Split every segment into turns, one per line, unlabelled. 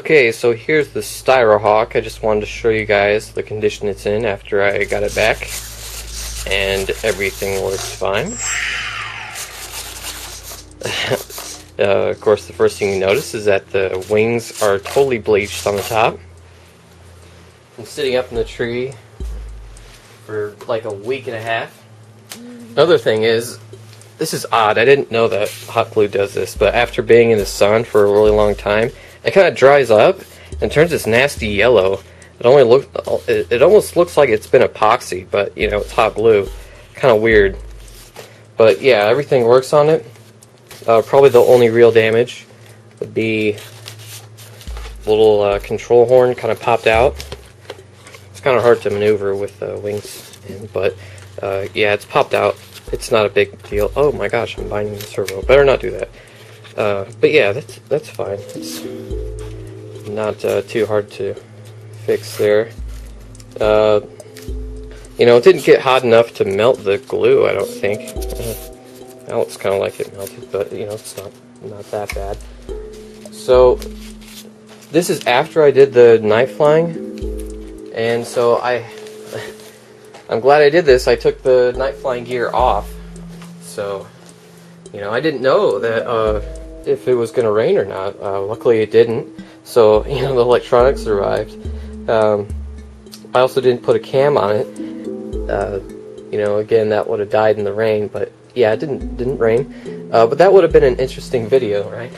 Okay, so here's the Styrohawk. I just wanted to show you guys the condition it's in after I got it back. And everything works fine. Of course, the first thing you notice is that the wings are totally bleached on the top. I'm sitting up in the tree for like a week and a half. Another thing is, this is odd. I didn't know that hot glue does this, but after being in the sun for a really long time, it kind of dries up and turns this nasty yellow. It almost looks like it's been epoxy, but you know, it's hot glue. Kind of weird. But yeah, everything works on it. Probably the only real damage would be the little control horn kind of popped out. It's kind of hard to maneuver with wings in, but yeah, it's popped out. It's not a big deal. Oh my gosh, I'm binding the servo. Better not do that. But yeah, that's fine. It's not too hard to fix there. You know, it didn't get hot enough to melt the glue, I don't think. Now it's kind of like it melted, but you know, it's not that bad. So this is after I did the night flying, and so I'm glad I did this. I took the night flying gear off, so you know, I didn't know that if it was going to rain or not. Luckily it didn't, so you know, the electronics survived. I also didn't put a cam on it. You know, again, that would have died in the rain, but yeah, it didn't rain. But that would have been an interesting video, right?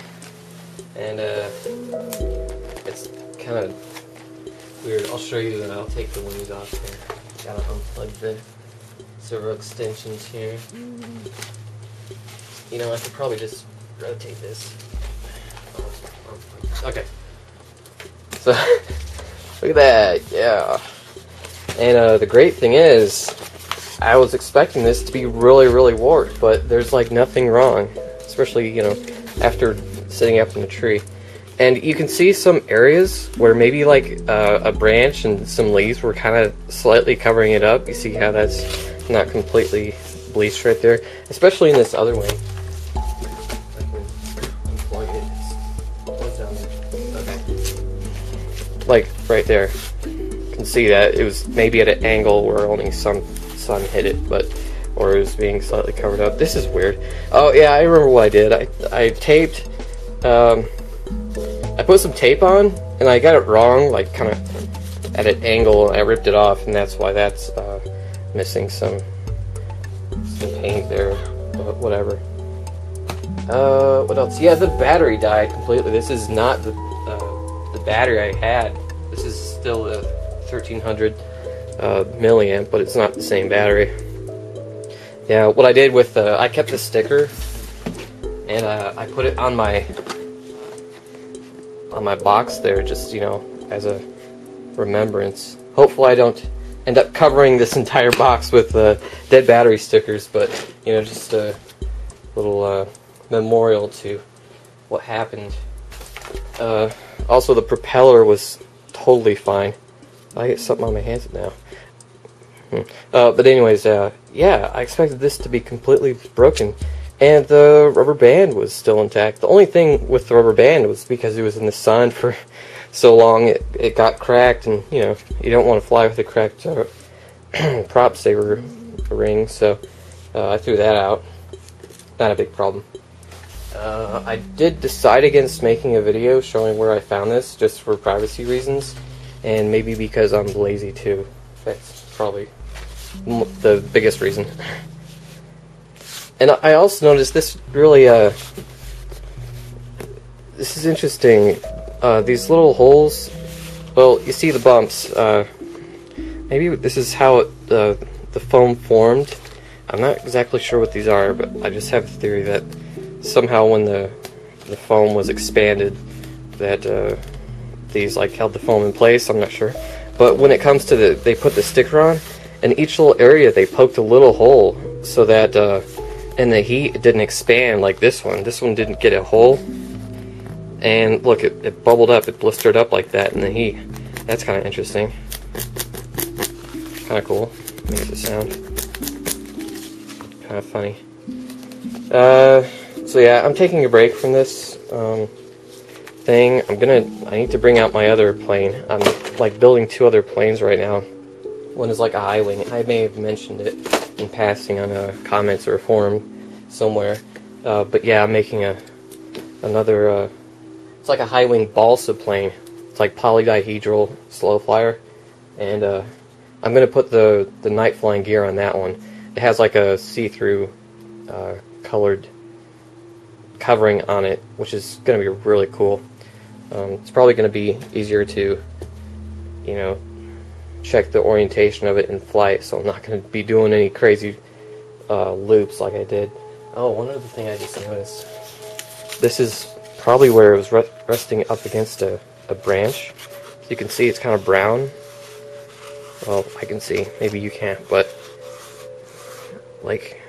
And it's kind of weird. I'll show you. I'll take the wings off here. Gotta unplug the servo extensions here. You know, I could probably just rotate this. Okay. So look at that. Yeah. And the great thing is, I was expecting this to be really, really warped, but there's like nothing wrong, especially, you know, after sitting up in the tree. And you can see some areas where maybe like a branch and some leaves were kind of slightly covering it up. You see how that's not completely bleached right there, especially in this other wing. I can unplug it. What's down there? Okay. Like right there. You can see that it was maybe at an angle where only some sun hit it, or it was being slightly covered up. This is weird. Oh yeah, I remember what I did. I taped, I put some tape on, and I got it wrong, like kind of at an angle, and I ripped it off, and that's why that's missing some paint there, but whatever. What else? Yeah, the battery died completely. This is not the battery I had. This is still a 1300 milliamp, but it's not the same battery. Yeah, what I did with I kept the sticker, and I put it on my box there, just, you know, as a remembrance. Hopefully I don't end up covering this entire box with dead battery stickers, but you know, just a little memorial to what happened. Also, the propeller was totally fine. I get something on my hands now. But anyways, yeah, I expected this to be completely broken, and the rubber band was still intact. The only thing with the rubber band was because it was in the sun for so long, it got cracked, and you know, you don't want to fly with a cracked prop saver ring, so I threw that out. Not a big problem. I did decide against making a video showing where I found this, just for privacy reasons, and maybe because I'm lazy too. That's probably the biggest reason. And I also noticed this really, this is interesting. These little holes, well, you see the bumps. Maybe this is how the foam formed. I'm not exactly sure what these are, but I just have a theory that somehow when the foam was expanded, that these like held the foam in place. I'm not sure. But when it comes to they put the sticker on, in each little area they poked a little hole so that in the heat it didn't expand like this one. This one didn't get a hole, and look, it bubbled up, it blistered up like that in the heat. That's kind of interesting. Kind of cool. Makes it sound kind of funny. So yeah, I'm taking a break from this. thing, I need to bring out my other plane. I'm like building 2 other planes right now. One is like a high wing. I may have mentioned it in passing on comments or a forum somewhere. But yeah, I'm making another, it's like a high wing balsa plane. It's like polydihedral slow flyer. And I'm going to put the night flying gear on that one. It has like a see-through colored covering on it, which is going to be really cool. It's probably going to be easier to, you know, check the orientation of it in flight, so I'm not going to be doing any crazy loops like I did. Oh, one other thing I just noticed. This is probably where it was resting up against a branch. So you can see it's kind of brown. Well, I can see. Maybe you can't, but like,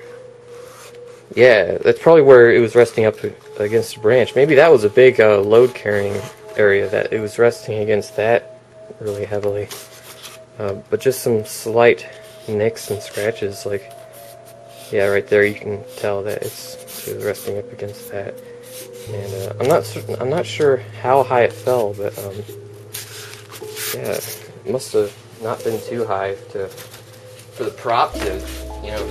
yeah, that's probably where it was resting up against a branch. Maybe that was a big load carrying area that it was resting against that really heavily. But just some slight nicks and scratches, like, yeah, right there you can tell that it was resting up against that. And I'm not sure how high it fell, but yeah, it must have not been too high for the prop to, you know,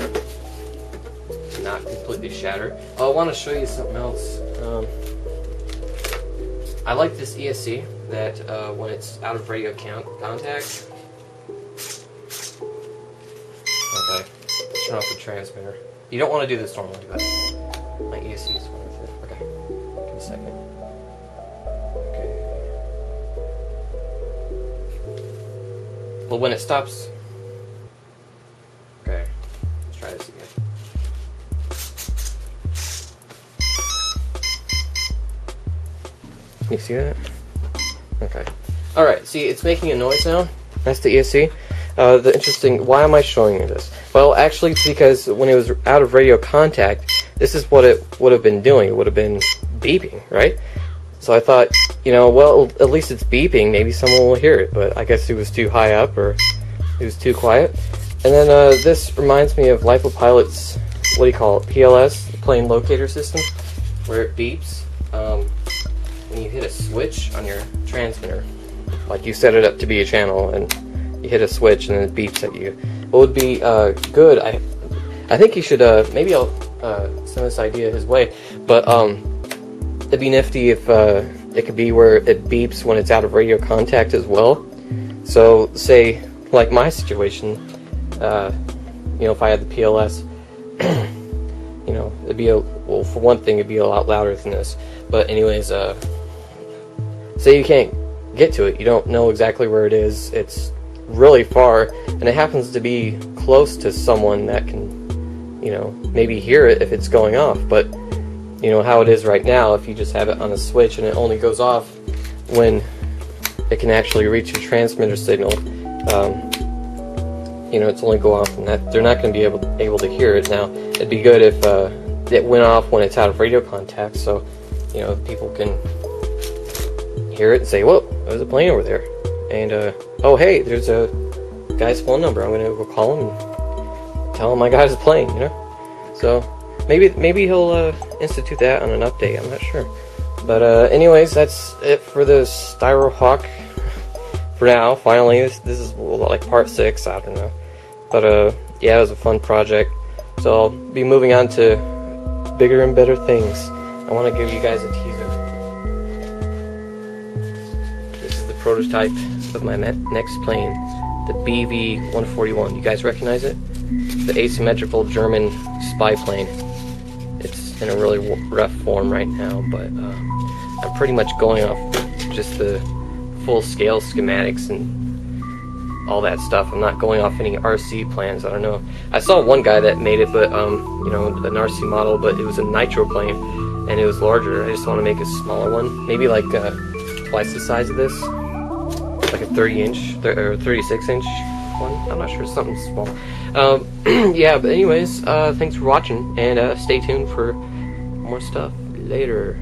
not completely shatter. Oh, I want to show you something else. I like this ESC that when it's out of radio contact. Okay, turn off the transmitter. You don't want to do this normally, but my ESC is one of it. Okay, give me a second. Okay. Well, when it stops. Okay, let's try this again. Can you see that? Okay. Alright, see, it's making a noise now. That's the ESC. The interesting, why am I showing you this? Well, actually, it's because when it was out of radio contact, this is what it would have been doing. It would have been beeping, right? So I thought, you know, well, at least it's beeping. Maybe someone will hear it. But I guess it was too high up, or it was too quiet. And then this reminds me of Lifopilot's, what do you call it, PLS, plane locator system, where it beeps when you hit a switch on your transmitter. Like you set it up to be a channel, and you hit a switch, and then it beeps at you. What would be good, I think you should, maybe I'll send this idea his way, but it'd be nifty if it could be where it beeps when it's out of radio contact as well. So, say, like my situation, you know, if I had the PLS, you know, it'd be well, for one thing, it'd be a lot louder than this. But anyways, say you can't get to it, you don't know exactly where it is, it's really far, and it happens to be close to someone that can, you know, maybe hear it if it's going off. But you know how it is right now, if you just have it on a switch and it only goes off when it can actually reach your transmitter signal. You know, it's only go off, and that they're not going to be able to hear it. Now, it'd be good if it went off when it's out of radio contact, so you know people can hear it and say, "Whoa, there's a plane over there," and oh hey, there's a guy's phone number. I'm going to go call him and tell him my guy's a plane. You know, so maybe he'll institute that on an update. I'm not sure, but anyways, that's it for the Styrohawk. For now, finally, this is like part 6, I don't know. But yeah, it was a fun project. So I'll be moving on to bigger and better things. I want to give you guys a teaser. This is the prototype of my next plane, the BV-141. You guys recognize it? The asymmetrical German spy plane. It's in a really rough form right now, but I'm pretty much going off just the full-scale schematics and all that stuff. I'm not going off any RC plans. I don't know. I saw one guy that made it, but you know, an RC model, but it was a nitro plane, and it was larger. I just want to make a smaller one, maybe like twice the size of this, like a 30-inch or 36-inch one. I'm not sure, something small. Yeah, but anyways, thanks for watching, and stay tuned for more stuff later.